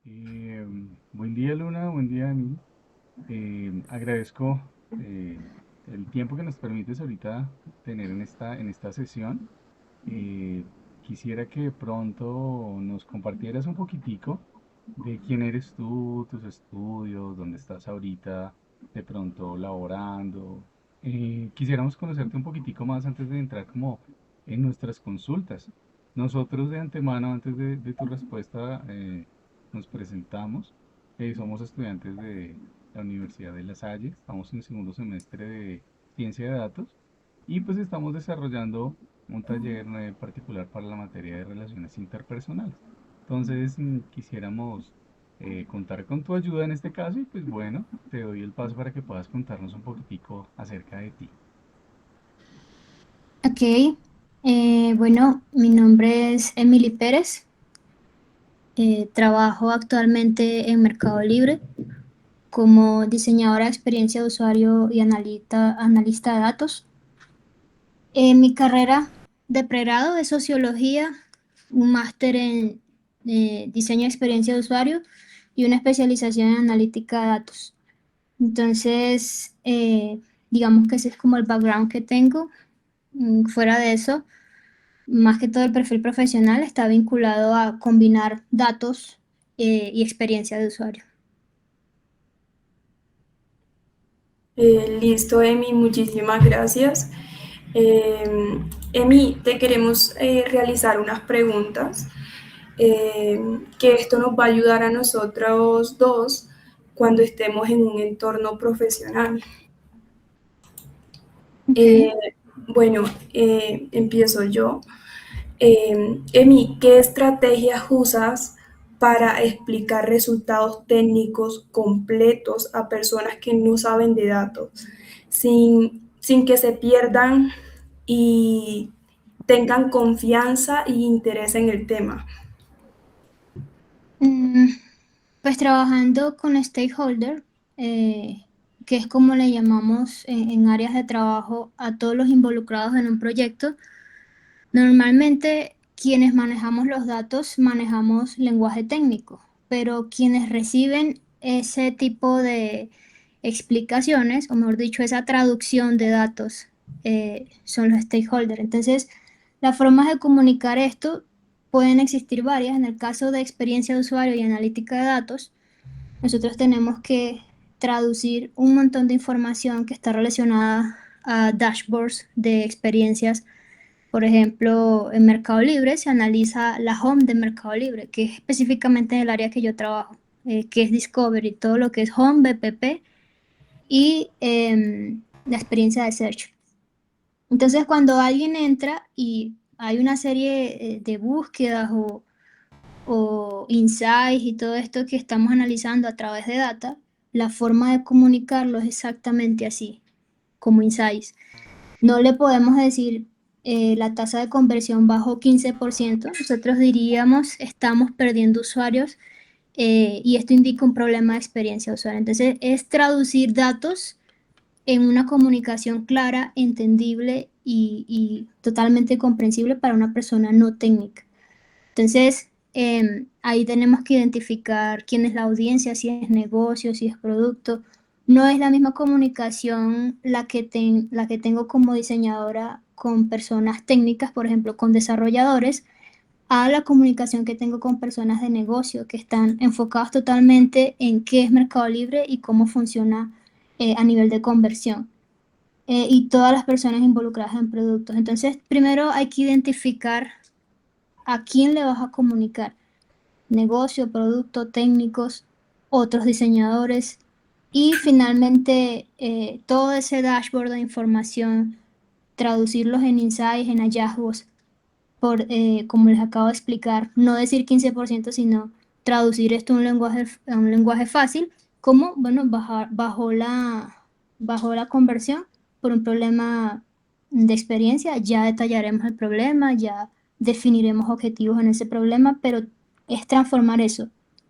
Eh, Buen día, Luna, buen día, Emi. Agradezco eh, el tiempo que nos permites ahorita tener en esta sesión. Eh, Quisiera que de pronto nos compartieras un poquitico de quién eres tú, tus estudios, dónde estás ahorita, de pronto laborando. Quisiéramos conocerte un poquitico más antes de entrar como en nuestras consultas. Nosotros de antemano, antes de tu respuesta, nos presentamos. Somos estudiantes de la Universidad de La Salle, estamos en el segundo semestre de Ciencia de Datos y pues estamos desarrollando un taller particular para la materia de relaciones interpersonales. Entonces, quisiéramos contar con tu ayuda en este caso y pues bueno, te doy el paso para que puedas contarnos un poquitico acerca de ti. Ok, bueno, mi nombre es Emily Pérez. Trabajo actualmente en Mercado Libre como diseñadora de experiencia de usuario y analista de datos. Mi carrera de pregrado es sociología, un máster en diseño de experiencia de usuario y una especialización en analítica de datos. Entonces, digamos que ese es como el background que tengo. Fuera de eso, más que todo el perfil profesional está vinculado a combinar datos y experiencia de usuario. Listo, Emi, muchísimas gracias. Emi, te queremos realizar unas preguntas que esto nos va a ayudar a nosotros dos cuando estemos en un entorno profesional. Ok. Eh, bueno, empiezo yo. Emi, ¿qué estrategias usas para explicar resultados técnicos completos a personas que no saben de datos, sin que se pierdan y tengan confianza y interés en el tema? Mm, pues trabajando con stakeholder, eh, que es como le llamamos en áreas de trabajo a todos los involucrados en un proyecto, normalmente quienes manejamos los datos manejamos lenguaje técnico, pero quienes reciben ese tipo de explicaciones, o mejor dicho, esa traducción de datos, son los stakeholders. Entonces, las formas de comunicar esto pueden existir varias. En el caso de experiencia de usuario y analítica de datos, nosotros tenemos que traducir un montón de información que está relacionada a dashboards de experiencias. Por ejemplo, en Mercado Libre se analiza la home de Mercado Libre, que es específicamente en el área que yo trabajo, que es Discovery, todo lo que es home, BPP y la experiencia de search. Entonces, cuando alguien entra y hay una serie de búsquedas o insights y todo esto que estamos analizando a través de data, la forma de comunicarlo es exactamente así, como insights. No le podemos decir la tasa de conversión bajó 15%, nosotros diríamos estamos perdiendo usuarios y esto indica un problema de experiencia de usuario. Entonces, es traducir datos en una comunicación clara, entendible y totalmente comprensible para una persona no técnica. Entonces, ahí tenemos que identificar quién es la audiencia, si es negocio, si es producto. No es la misma comunicación la que tengo como diseñadora con personas técnicas, por ejemplo, con desarrolladores, a la comunicación que tengo con personas de negocio que están enfocadas totalmente en qué es Mercado Libre y cómo funciona a nivel de conversión. Y todas las personas involucradas en productos. Entonces, primero hay que identificar a quién le vas a comunicar, negocio, producto, técnicos, otros diseñadores y finalmente todo ese dashboard de información, traducirlos en insights, en hallazgos, como les acabo de explicar, no decir 15%, sino traducir esto a un lenguaje fácil, como, bueno, bajo la conversión por un problema de experiencia, ya detallaremos el problema, ya definiremos objetivos en ese problema, pero es transformar eso,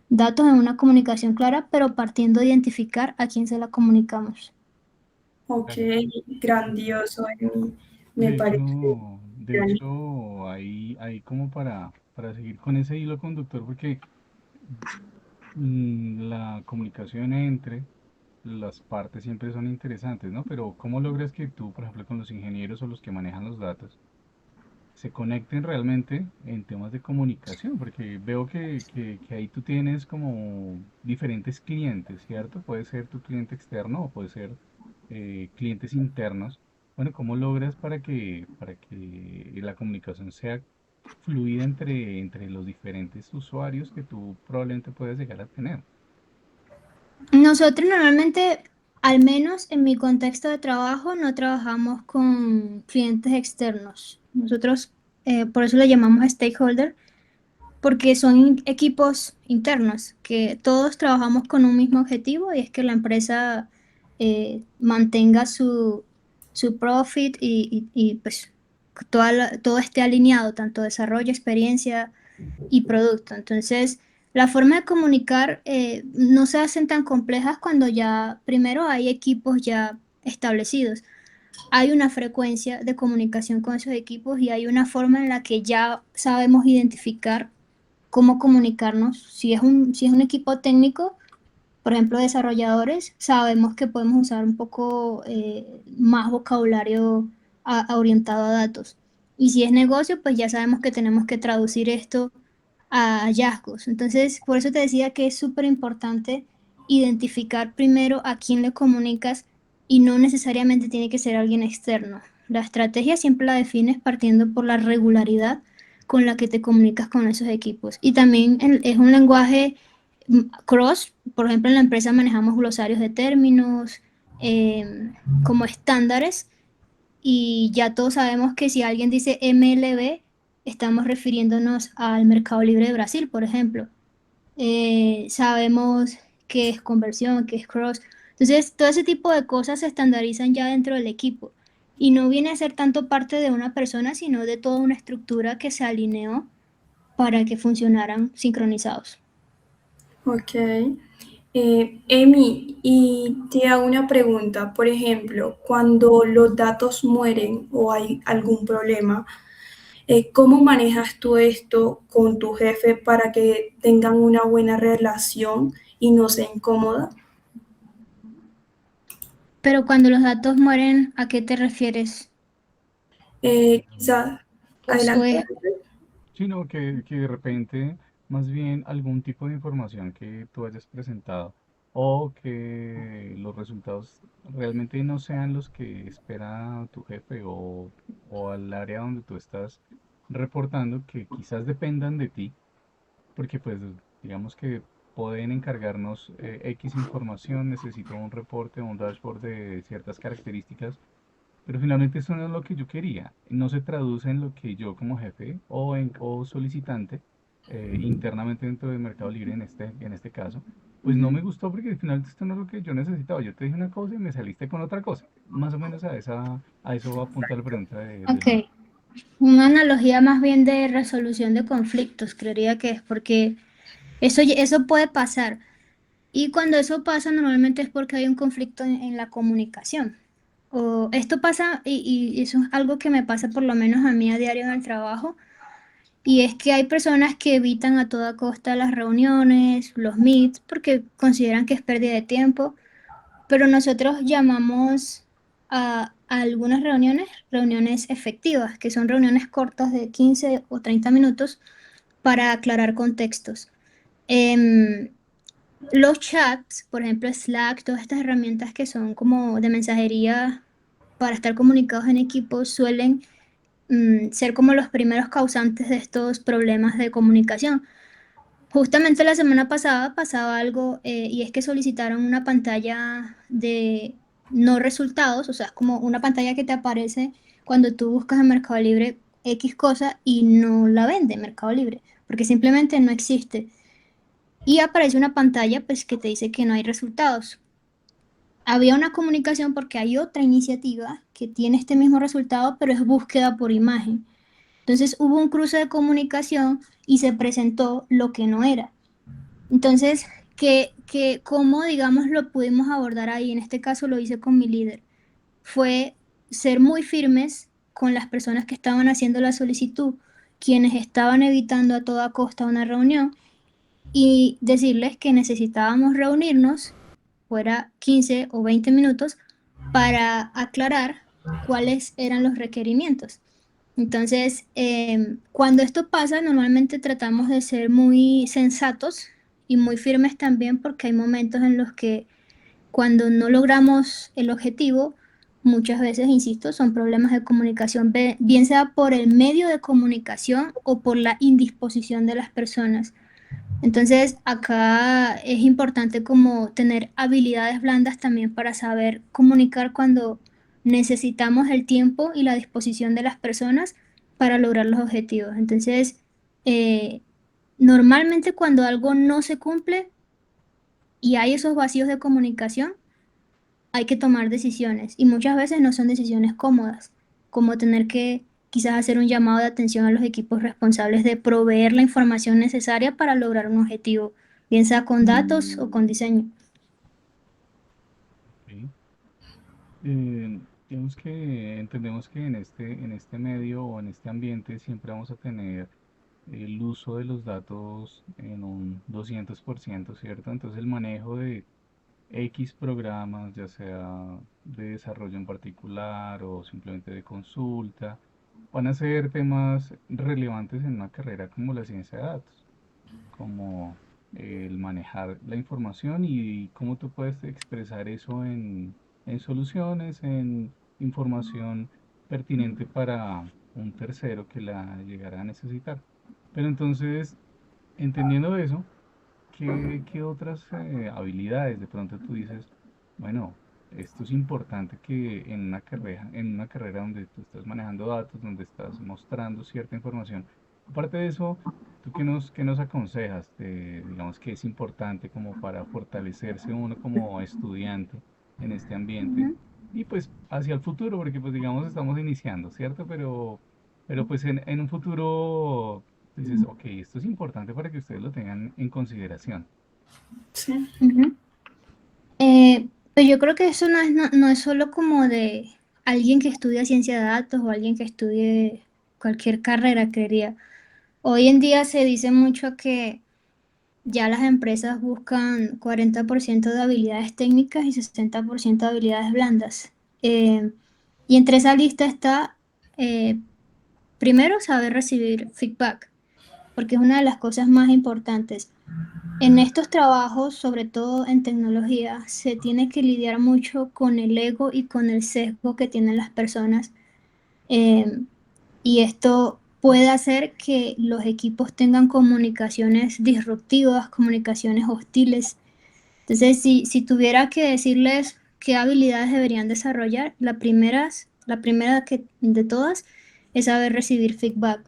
datos en una comunicación clara, pero partiendo de identificar a quién se la comunicamos. Ok, Claro. grandioso, Emi. Me parece De grandioso. hecho, ahí como para para seguir con ese hilo conductor, porque la comunicación entre las partes siempre son interesantes, ¿no? Pero ¿cómo logras que tú, por ejemplo, con los ingenieros o los que manejan los datos, se conecten realmente en temas de comunicación? Porque veo que ahí tú tienes como diferentes clientes, ¿cierto? Puede ser tu cliente externo o puede ser clientes internos. Bueno, ¿cómo logras para que la comunicación sea fluida entre los diferentes usuarios que tú probablemente puedes llegar a tener? Nosotros normalmente, al menos en mi contexto de trabajo, no trabajamos con clientes externos. Nosotros, por eso le llamamos stakeholder, porque son equipos internos, que todos trabajamos con un mismo objetivo y es que la empresa mantenga su profit y, pues todo esté alineado, tanto desarrollo, experiencia y producto. Entonces, la forma de comunicar no se hacen tan complejas cuando ya, primero, hay equipos ya establecidos. Hay una frecuencia de comunicación con esos equipos y hay una forma en la que ya sabemos identificar cómo comunicarnos. Si es un equipo técnico, por ejemplo, desarrolladores, sabemos que podemos usar un poco más vocabulario orientado a datos. Y si es negocio, pues ya sabemos que tenemos que traducir esto a hallazgos. Entonces, por eso te decía que es súper importante identificar primero a quién le comunicas y no necesariamente tiene que ser alguien externo. La estrategia siempre la defines partiendo por la regularidad con la que te comunicas con esos equipos. Y también es un lenguaje cross, por ejemplo, en la empresa manejamos glosarios de términos como estándares y ya todos sabemos que si alguien dice MLB, estamos refiriéndonos al Mercado Libre de Brasil, por ejemplo. Sabemos qué es conversión, qué es cross. Entonces, todo ese tipo de cosas se estandarizan ya dentro del equipo. Y no viene a ser tanto parte de una persona, sino de toda una estructura que se alineó para que funcionaran sincronizados. Ok. Emi, y te hago una pregunta. Por ejemplo, cuando los datos mueren o hay algún problema, ¿cómo manejas tú esto con tu jefe para que tengan una buena relación y no sea incómoda? Pero cuando los datos mueren, ¿a qué te refieres? Quizás, O adelante. es Sino que de repente, más bien algún tipo de información que tú hayas presentado o que los resultados realmente no sean los que espera tu jefe o al área donde tú estás reportando, que quizás dependan de ti, porque pues digamos que pueden encargarnos X información, necesito un reporte o un dashboard de ciertas características, pero finalmente eso no es lo que yo quería. No se traduce en lo que yo como jefe o solicitante internamente dentro del Mercado Libre en este caso, pues no me gustó porque finalmente esto no es lo que yo necesitaba. Yo te dije una cosa y me saliste con otra cosa. Más o menos a eso apunta la pregunta del mío. ok. Una analogía más bien de resolución de conflictos, creería que es porque eso puede pasar. Y cuando eso pasa, normalmente es porque hay un conflicto en la comunicación. O esto pasa, y eso es algo que me pasa por lo menos a mí a diario en el trabajo, y es que hay personas que evitan a toda costa las reuniones, los meets, porque consideran que es pérdida de tiempo, pero nosotros llamamos a algunas reuniones efectivas, que son reuniones cortas de 15 o 30 minutos para aclarar contextos. Em, los chats, por ejemplo, Slack, todas estas herramientas que son como de mensajería para estar comunicados en equipo, suelen ser como los primeros causantes de estos problemas de comunicación. Justamente la semana pasada pasaba algo y es que solicitaron una pantalla de no resultados, o sea, es como una pantalla que te aparece cuando tú buscas en Mercado Libre X cosa y no la vende Mercado Libre, porque simplemente no existe. Y aparece una pantalla pues que te dice que no hay resultados. Había una comunicación porque hay otra iniciativa que tiene este mismo resultado, pero es búsqueda por imagen. Entonces hubo un cruce de comunicación y se presentó lo que no era. Entonces, ¿cómo, digamos, lo pudimos abordar ahí? En este caso lo hice con mi líder. Fue ser muy firmes con las personas que estaban haciendo la solicitud, quienes estaban evitando a toda costa una reunión y decirles que necesitábamos reunirnos, fuera 15 o 20 minutos, para aclarar cuáles eran los requerimientos. Entonces, cuando esto pasa, normalmente tratamos de ser muy sensatos y muy firmes también porque hay momentos en los que cuando no logramos el objetivo, muchas veces, insisto, son problemas de comunicación, bien sea por el medio de comunicación o por la indisposición de las personas. Entonces, acá es importante como tener habilidades blandas también para saber comunicar cuando necesitamos el tiempo y la disposición de las personas para lograr los objetivos. Entonces, eh, normalmente cuando algo no se cumple y hay esos vacíos de comunicación, hay que tomar decisiones y muchas veces no son decisiones cómodas, como tener que quizás hacer un llamado de atención a los equipos responsables de proveer la información necesaria para lograr un objetivo, bien sea con datos o con diseño. ¿sí? Digamos que entendemos que en este medio o en este ambiente siempre vamos a tener el uso de los datos en un 200%, ¿cierto? Entonces el manejo de X programas, ya sea de desarrollo en particular o simplemente de consulta, van a ser temas relevantes en una carrera como la ciencia de datos, como el manejar la información y cómo tú puedes expresar eso en soluciones, en información pertinente para un tercero que la llegara a necesitar. Pero entonces, entendiendo eso, ¿qué otras habilidades de pronto tú dices, bueno, esto es importante que en una carrera donde tú estás manejando datos, donde estás mostrando cierta información? Aparte de eso, ¿tú qué nos aconsejas? Digamos que es importante como para fortalecerse uno como estudiante en este ambiente Ujú. y pues hacia el futuro, porque pues digamos estamos iniciando, ¿cierto? Pero pues en un futuro dices, ok, esto es importante para que ustedes lo tengan en consideración. Sí. Ujú. Pues yo creo que eso no es solo como de alguien que estudia ciencia de datos o alguien que estudie cualquier carrera, creería. Hoy en día se dice mucho que ya las empresas buscan 40% de habilidades técnicas y 60% de habilidades blandas. Eh, y entre esa lista está, eh, primero, saber recibir feedback, porque es una de las cosas más importantes. En estos trabajos, sobre todo en tecnología, se tiene que lidiar mucho con el ego y con el sesgo que tienen las personas. eh, y esto puede hacer que los equipos tengan comunicaciones disruptivas, comunicaciones hostiles. Entonces, si tuviera que decirles qué habilidades deberían desarrollar, la primera de todas es saber recibir feedback.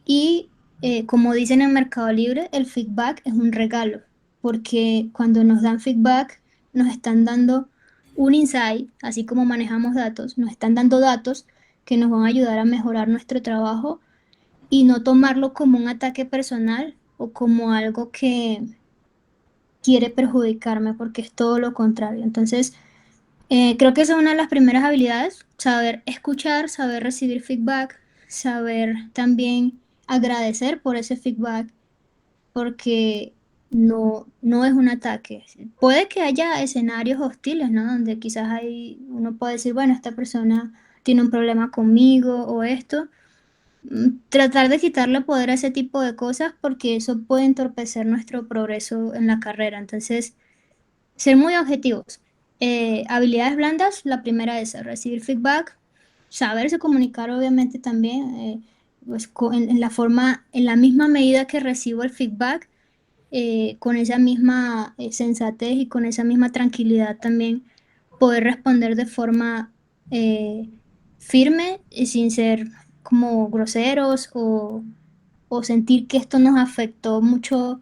Y como dicen en Mercado Libre, el feedback es un regalo, porque cuando nos dan feedback, nos están dando un insight, así como manejamos datos, nos están dando datos que nos van a ayudar a mejorar nuestro trabajo y no tomarlo como un ataque personal o como algo que quiere perjudicarme, porque es todo lo contrario. Entonces, creo que esa es una de las primeras habilidades, saber escuchar, saber recibir feedback, saber también agradecer por ese feedback, porque no es un ataque. Puede que haya escenarios hostiles, ¿no? Donde quizás uno puede decir, bueno, esta persona tiene un problema conmigo o esto. Tratar de quitarle poder a ese tipo de cosas porque eso puede entorpecer nuestro progreso en la carrera. Entonces, ser muy objetivos. Habilidades blandas, la primera es recibir feedback, saberse comunicar obviamente también, pues, en la forma, en la misma medida que recibo el feedback, con esa misma sensatez y con esa misma tranquilidad también poder responder de forma eh, firme y sin ser como groseros o sentir que esto nos afectó mucho,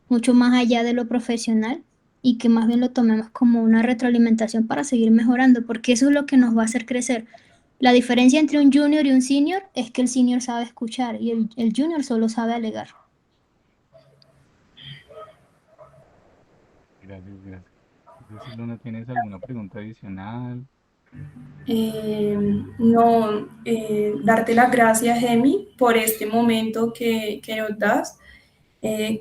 mucho más allá de lo profesional y que más bien lo tomemos como una retroalimentación para seguir mejorando, porque eso es lo que nos va a hacer crecer. La diferencia entre un junior y un senior es que el senior sabe escuchar y el junior solo sabe alegar. Gracias, gracias. No sé si Luna tienes alguna pregunta adicional. No, darte las gracias, Emi, por este momento que nos das.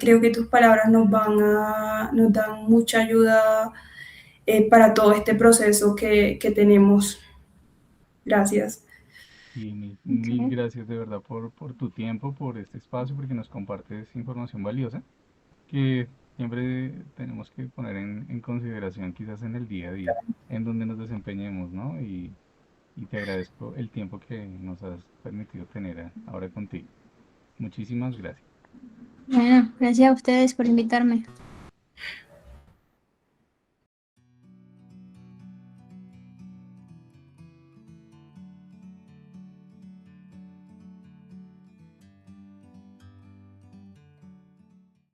Creo que tus palabras nos dan mucha ayuda para todo este proceso que tenemos. Gracias. Y mil Ok. gracias de verdad por tu tiempo, por este espacio, porque nos compartes información valiosa que siempre tenemos que poner en consideración quizás en el día a día, en donde nos desempeñemos, ¿no? Y te agradezco el tiempo que nos has permitido tener ahora contigo. Muchísimas gracias. Bueno, gracias a ustedes por invitarme.